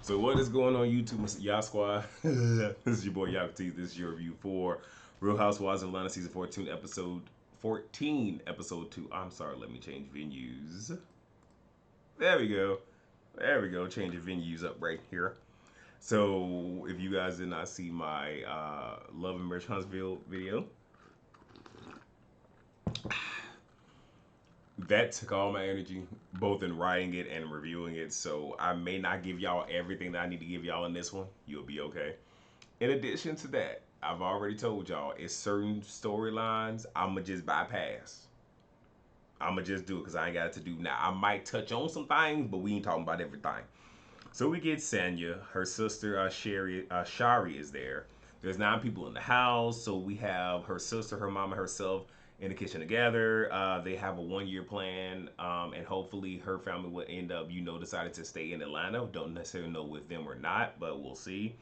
So what is going on YouTube, y'all squad? This is your boy Yakati. This is your review for Real Housewives of Atlanta season 14, episode 2. I'm sorry, let me change venues. There we go. There we go. Change the venues up right here. So if you guys did not see my Love and Marriage Huntsville video, that took all my energy, both in writing it and reviewing it. So I may not give y'all everything that I need to give y'all in this one. You'll be okay. In addition to that, I've already told y'all it's certain storylines I'ma just bypass. I'ma just do it because I ain't got it to do now. I might touch on some things, but we ain't talking about everything. So we get Sanya, her sister Shari is there. There's 9 people in the house, so we have her sister, her mom, and herself in the kitchen together. They have a 1 year plan, and hopefully her family will end up, deciding to stay in Atlanta. Don't necessarily know with them or not, but we'll see.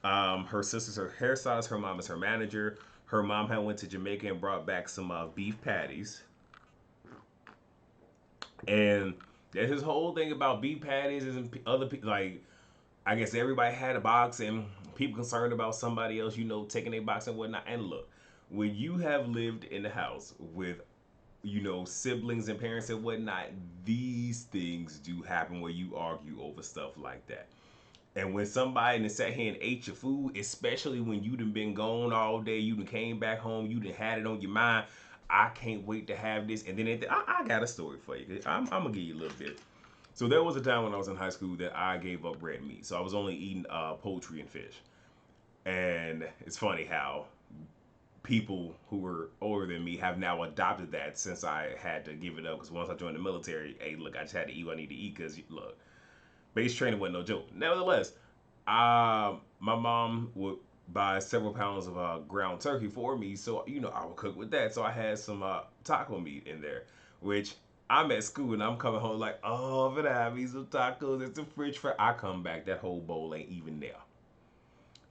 Her sister's her hairstylist. Her mom is her manager. Her mom had went to Jamaica and brought back some beef patties. And there's his whole thing about beef patties and other people. Like, I guess everybody had a box, and people concerned about somebody else, taking a box and whatnot. And look, when you have lived in the house with siblings and parents and whatnot, these things do happen where you argue over stuff like that. And when somebody done sat here and ate your food, especially when you done been gone all day, you done came back home, you done had it on your mind, I can't wait to have this. And then I got a story for you. I'm going to give you a little bit. So there was a time when I was in high school that I gave up red meat. So I was only eating poultry and fish. And it's funny how people who were older than me have now adopted that since I had to give it up. Because once I joined the military, hey, look, I just had to eat what I need to eat because, look, base training wasn't no joke. Nevertheless, my mom would buy several pounds of ground turkey for me, so I would cook with that. So I had some taco meat in there, which I'm at school and I'm coming home like, oh, I'm gonna have me some tacos. It's a fridge fry. I come back, that whole bowl ain't even there.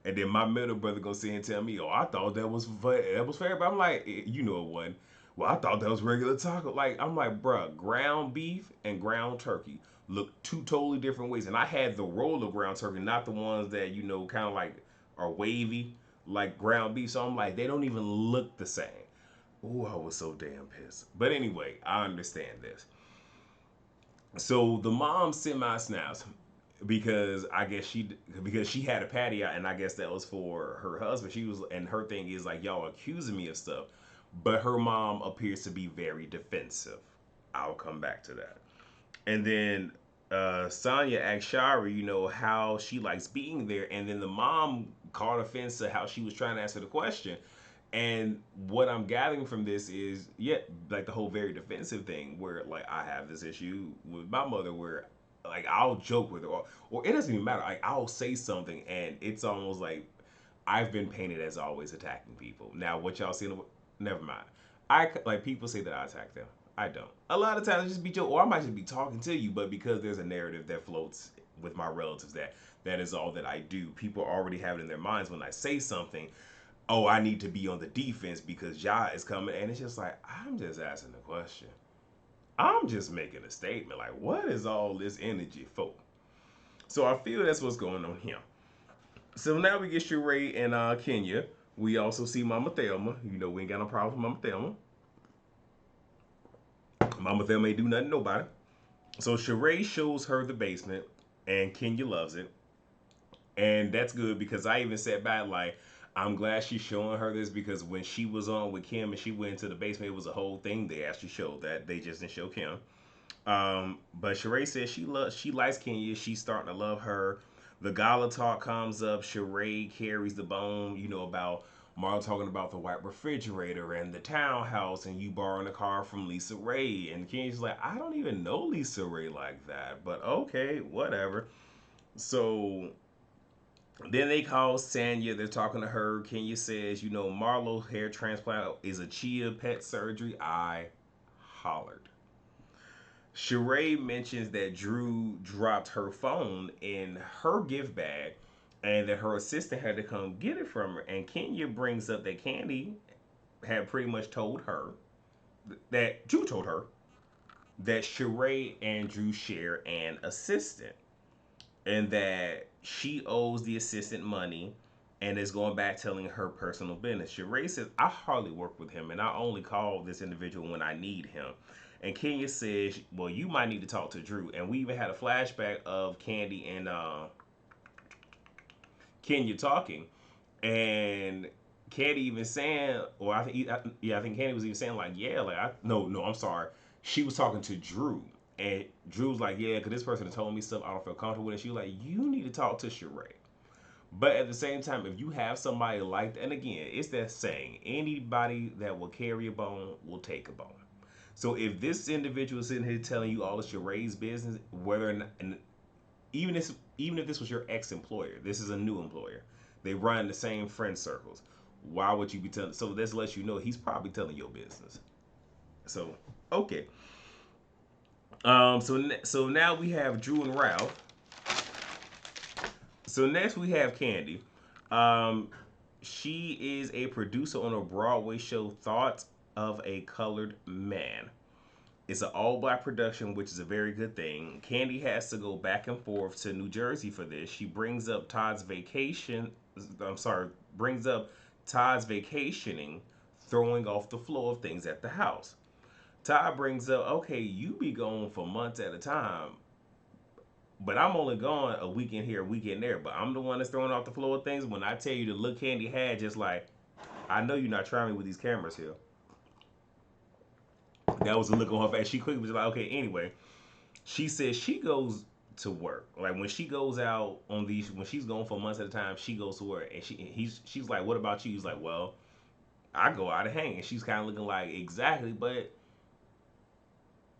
And then my middle brother go sit and tell me, "Oh, I thought that was fair," but I'm like, it wasn't. Well, I thought that was regular taco. Like, I'm like, bruh, ground beef and ground turkey look two totally different ways. And I had the roll of ground turkey, not the ones that kind of like are wavy like ground beef. So I'm like, they don't even look the same. Oh, I was so damn pissed. But anyway, I understand this. So the mom sent my snaps because she had a patio and I guess that was for her husband. She was, and her thing is like, y'all accusing me of stuff, but her mom appears to be very defensive. I'll come back to that. And then Sonya asked Shari, how she likes being there, and then the mom caught offense to how she was trying to answer the question. And what I'm gathering from this is, yeah, like the whole very defensive thing, where like I have this issue with my mother, where like I'll joke with her, or it doesn't even matter. Like I'll say something, and it's almost like I've been painted as always attacking people. Now, what y'all see, never mind. I like people say that I attack them. I don't. A lot of times, I just be joking, or I might just be talking to you, but because there's a narrative that floats with my relatives that is all that I do. People already have it in their minds when I say something. Oh, I need to be on the defense because Ja is coming, and it's just like I'm just asking a question. I'm just making a statement. Like, what is all this energy for? So I feel that's what's going on here. So now we get Sheree and Kenya. We also see Mama Thelma. We ain't got no problem with Mama Thelma. Mama Thelma ain't do nothing to nobody. So Sheree shows her the basement, and Kenya loves it. And that's good because I even sat back like, I'm glad she's showing her this because when she was on with Kim and she went into the basement, it was a whole thing. They actually showed that. They just didn't show Kim. But Sheree says she likes Kenya. She's starting to love her. The gala talk comes up. Sheree carries the bone, about Marla talking about the white refrigerator and the townhouse and you borrowing a car from Lisa Ray. And Kenya's like, I don't even know Lisa Ray like that. But okay, whatever. So then they call Sanya. They're talking to her. Kenya says, Marlo's hair transplant is a Chia pet surgery. I hollered. Sheree mentions that Drew dropped her phone in her gift bag and that her assistant had to come get it from her. And Kenya brings up that Candy had pretty much told her that Drew told her that Sheree and Drew share an assistant. and that she owes the assistant money and is going back telling her personal business. Sheree says, I hardly work with him and I only call this individual when I need him. And Kenya says, well, you might need to talk to Drew. And we even had a flashback of Candy and Kenya talking. And Candy even saying, or I think Candy was even saying like, yeah, like no, I'm sorry. She was talking to Drew, and Drew's like, yeah, because this person has told me stuff I don't feel comfortable with. And she was like, you need to talk to Sheree. But at the same time, if you have somebody like that, and again, it's that saying, anybody that will carry a bone will take a bone. So if this individual is sitting here telling you all of Sheree's business, whether or not, and even if this was your ex-employer, this is a new employer. They run the same friend circles. Why would you be telling? So this lets you know he's probably telling your business. So okay. So now we have Drew and Ralph. So next we have Candy. Um, she is a producer on a Broadway show, Thoughts of a Colored Man. It's an all black production, which is a very good thing. Candy has to go back and forth to New Jersey for this. She brings up Todd's vacation. I'm sorry, brings up Todd's vacationing, throwing off the flow of things at the house. Todd brings up, okay, you be gone for months at a time, but I'm only gone a weekend here, a weekend there. But I'm the one that's throwing off the flow of things. When I tell you the look Candy had, just like, I know you're not trying me with these cameras here. That was the look on her face. She quickly was like, okay, anyway. She says she goes to work. Like when she goes out on these, when she's gone for months at a time, she goes to work. And she's like, what about you? He's like, well, I go out and hang. And she's kind of looking like, exactly. But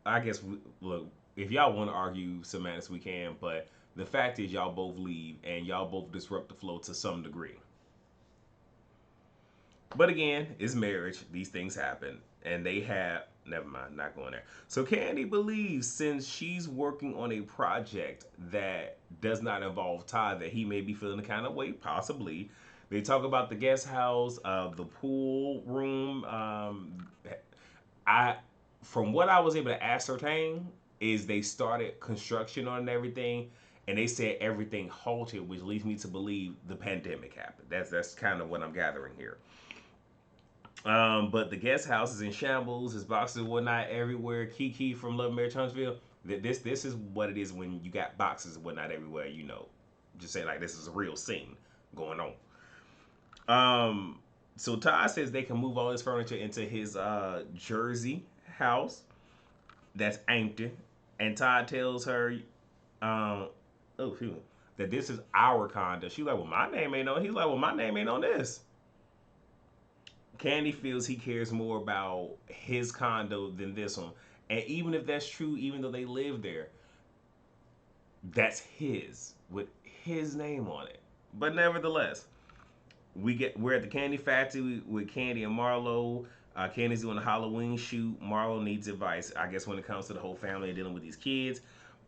I guess, look, if y'all want to argue semantics, we can. But the fact is, y'all both leave and y'all both disrupt the flow to some degree. But again, it's marriage. These things happen. And they have, never mind, not going there. So Candy believes since she's working on a project that does not involve Todd, that he may be feeling the kind of way, possibly. They talk about the guest house, the pool room. I, from what I was able to ascertain, is they started construction on everything, and they said everything halted, which leads me to believe the pandemic happened. That's kind of what I'm gathering here. But the guest house is in shambles. His boxes and whatnot everywhere. Kiki from Love Marriage Huntsville. This is what it is when you got boxes and whatnot everywhere. You know, just say like this is a real scene going on. Um, so Todd says they can move all his furniture into his Jersey house that's empty, and Todd tells her, oh shoot, that this is our condo. She's like, well, my name ain't on. He's like, well, my name ain't on this. Candy feels he cares more about his condo than this one. And even if that's true, even though they live there, that's his with his name on it. But nevertheless, we're at the candy factory with Candy and Marlo. Candy's doing a Halloween shoot. Marlo needs advice, I guess, when it comes to the whole family and dealing with these kids.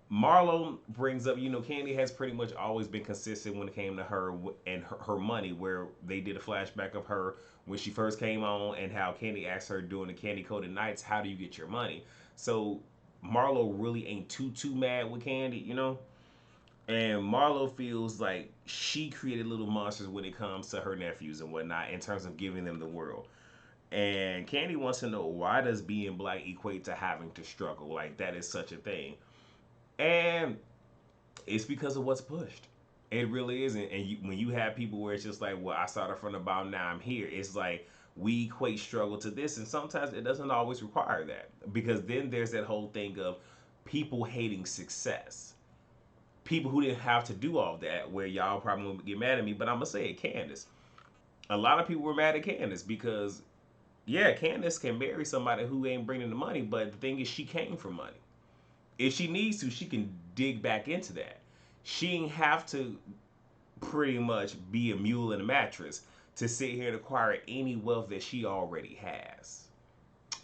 Marlo brings up, Candy has pretty much always been consistent when it came to her and her money, where they did a flashback of her when she first came on and how Candy asked her during the Candy Coated Nights, how do you get your money? So Marlo really ain't too mad with Candy. And Marlo feels like she created little monsters when it comes to her nephews and whatnot in terms of giving them the world. And Candy wants to know, why does being black equate to having to struggle? Like that is such a thing. And it's because of what's pushed. It really isn't. And when you have people where it's just like, well, I started from the bottom, now I'm here. It's like we equate struggle to this, and sometimes it doesn't always require that, because then there's that whole thing of people hating success. People who didn't have to do all that, where y'all probably won't get mad at me, but I'm gonna say it, Candace. A lot of people were mad at Candace because, yeah, Candace can marry somebody who ain't bringing the money, but the thing is, she came for money. If she needs to, she can dig back into that. She ain't have to pretty much be a mule in a mattress to sit here and acquire any wealth that she already has.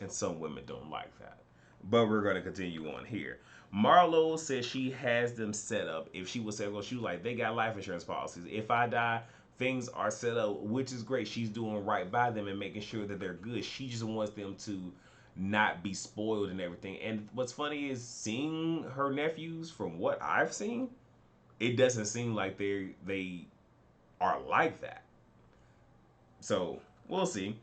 And some women don't like that. But we're going to continue on here. Marlo says she has them set up. If she was say, well, she was like, they got life insurance policies. If I die, things are set up, which is great. She's doing right by them and making sure that they're good. She just wants them to not be spoiled and everything. And what's funny is seeing her nephews, from what I've seen, it doesn't seem like they are like that. So we'll see.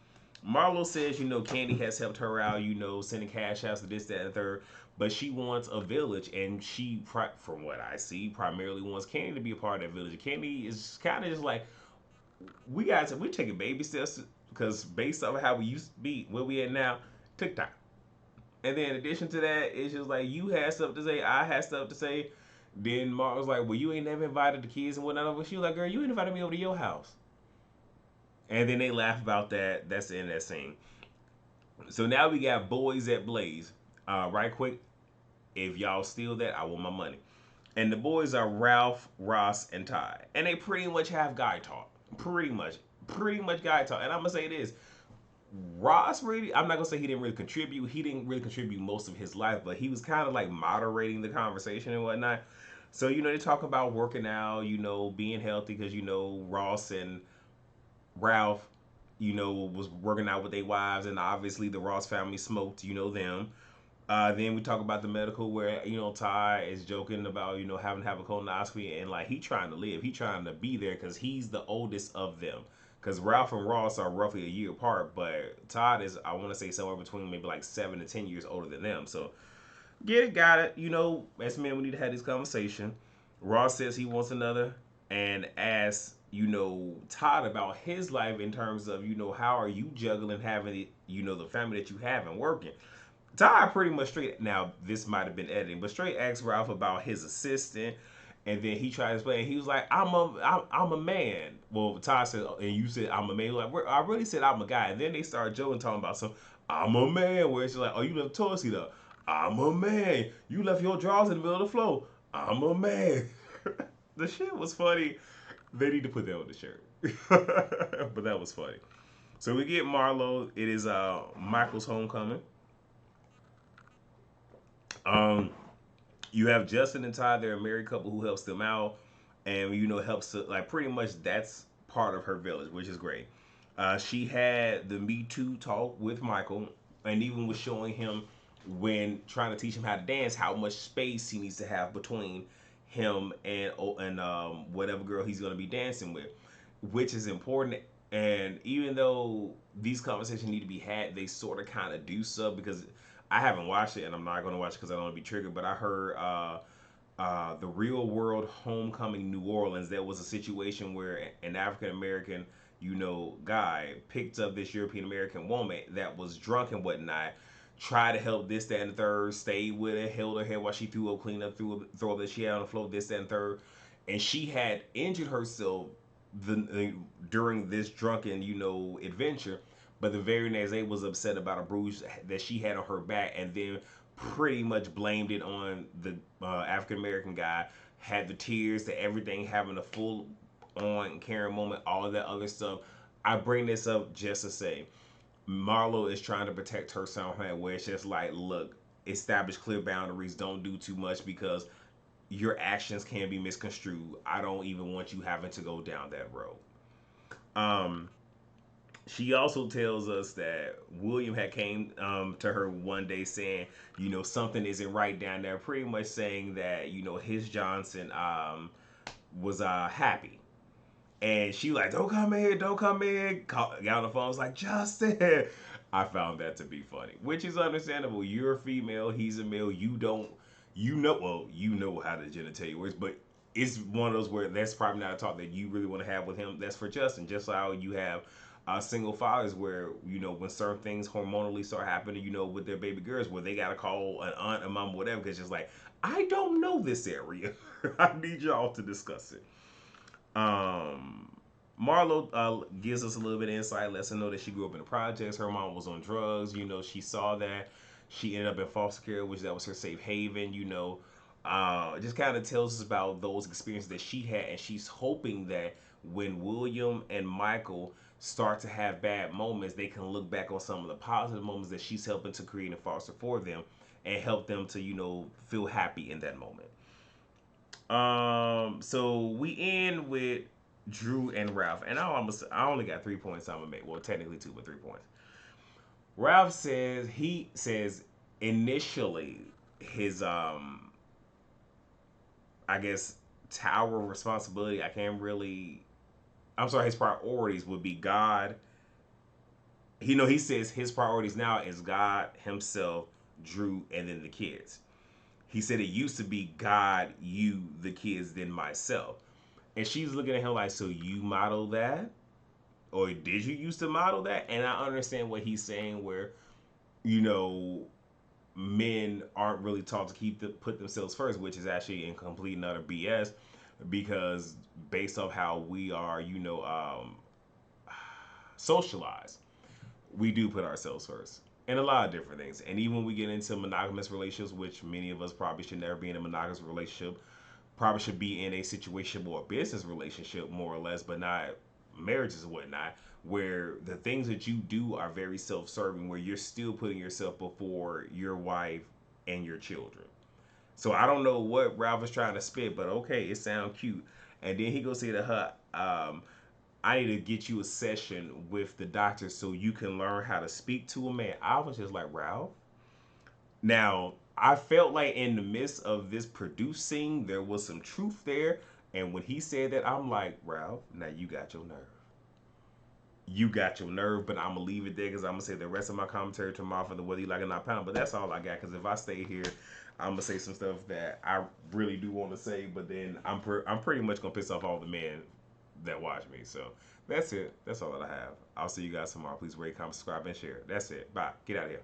Marlo says, Candy has helped her out, sending cash outs to this, that, and the third. But she wants a village, and she, from what I see, primarily wants Candy to be a part of that village. Candy is kind of just like, we're taking baby steps because based on how we used to be, where we at now, took time. And then in addition to that, it's just like you had stuff to say, I had stuff to say. Then Mark was like, "Well, you ain't never invited the kids and whatnot over." She was like, "Girl, you invited me over to your house." And then they laugh about that. That's the end of that scene. So now we got Boys at Blaze. Right quick, if y'all steal that, I want my money. And the boys are Ralph, Ross, and Ty. And they pretty much have guy talk. Pretty much. Pretty much guy talk. And I'm going to say this. Ross really, I'm not going to say he didn't really contribute. He didn't really contribute most of his life, but he was kind of like moderating the conversation and whatnot. So, they talk about working out, being healthy because, Ross and Ralph, was working out with their wives, and obviously the Ross family smoked, them. Then we talk about the medical where, Ty is joking about, having to have a colonoscopy and like he trying to live. He trying to be there because he's the oldest of them. Because Ralph and Ross are roughly a year apart, but Todd is, I want to say, somewhere between maybe like 7 to 10 years older than them. So get it, got it. As men, we need to have this conversation. Ross says he wants another and asks, Todd about his life in terms of, how are you juggling having, the family that you have and working. Todd pretty much straight, now this might have been editing, but straight asked Ralph about his assistant. And then he tried to explain. He was like, I'm a man." Well, Todd said, and you said I'm a man. Like, I really said I'm a guy. And then they started joking, talking about some, I'm a man. Where it's like, oh, you left the toilet seat up. I'm a man. You left your drawers in the middle of the floor. I'm a man. The shit was funny. They need to put that on the shirt. But that was funny. So we get Marlo. It is Michael's homecoming. Um, you have Justin and Ty. They're a married couple who helps them out, and helps to, like, pretty much that's part of her village, which is great. She had the Me Too talk with Michael, and even was showing him when trying to teach him how to dance how much space he needs to have between him and whatever girl he's going to be dancing with, which is important. And even though these conversations need to be had, they sort of kind of do so because I haven't watched it and I'm not going to watch it because I don't want to be triggered. But I heard the Real World Homecoming New Orleans, there was a situation where an African American, guy picked up this European American woman that was drunk and whatnot, tried to help this, that, and the third, stayed with her, held her head while she threw up, cleaned up, throw up that she had on the floor, this, that, and third. And she had injured herself during this drunken, adventure. But the very next day was upset about a bruise that she had on her back, and then pretty much blamed it on the African American guy. Had the tears, the everything, having a full on Karen moment, all of that other stuff. I bring this up just to say, Marlo is trying to protect her somehow, where it's just like, look, establish clear boundaries, don't do too much because your actions can be misconstrued. I don't even want you having to go down that road. Um, she also tells us that William had came to her one day saying, something isn't right down there. Pretty much saying that his Johnson was happy, and she like, don't come in, don't come in. Got on the phone, was like, Justin. I found that to be funny, which is understandable. You're a female, he's a male. You know how the genitalia works, but it's one of those where that's probably not a talk that you really want to have with him. That's for Justin. Just how you have single fathers where when certain things hormonally start happening, with their baby girls, where they gotta call an aunt, a mom, whatever, because it's just like, I don't know this area. I need y'all to discuss it. Um, Marlo gives us a little bit of insight, lets us know that she grew up in the projects. Her mom was on drugs. She saw that. She ended up in foster care, which that was her safe haven. Just kind of tells us about those experiences that she had, and she's hoping that when William and Michael start to have bad moments, they can look back on some of the positive moments that she's helping to create and foster for them, and help them to feel happy in that moment. So we end with Drew and Ralph, and I only got 3 points I'm gonna make. Well, technically two, but 3 points. Ralph says initially his I guess tower of responsibility. I can't really. I'm sorry. His priorities would be God. He says his priorities now is God, himself, Drew, and then the kids. He said it used to be God, you, the kids, then myself. And she's looking at him like, so you model that? Or did you used to model that? And I understand what he's saying where, you know, men aren't really taught to put themselves first, which is actually in complete and utter BS because based off how we are, socialized, we do put ourselves first in a lot of different things. And even when we get into monogamous relationships, which many of us probably should never be in a monogamous relationship, probably should be in a situation or a business relationship more or less, but not marriages and whatnot, where the things that you do are very self-serving, where you're still putting yourself before your wife and your children. So I don't know what Ralph is trying to spit, but okay, it sounds cute. And then he goes say to her, I need to get you a session with the doctor so you can learn how to speak to a man. I was just like, Ralph. Now, I felt like in the midst of this producing, there was some truth there. And when he said that, I'm like, Ralph, now you got your nerve. You got your nerve, but I'm gonna leave it there because I'm gonna say the rest of my commentary tomorrow for the whether you like it or not pound. But that's all I got because if I stay here, I'm gonna say some stuff that I really do want to say, but then I'm pretty much gonna piss off all the men that watch me. So that's it. That's all that I have. I'll see you guys tomorrow. Please rate, comment, subscribe, and share. That's it. Bye. Get out of here.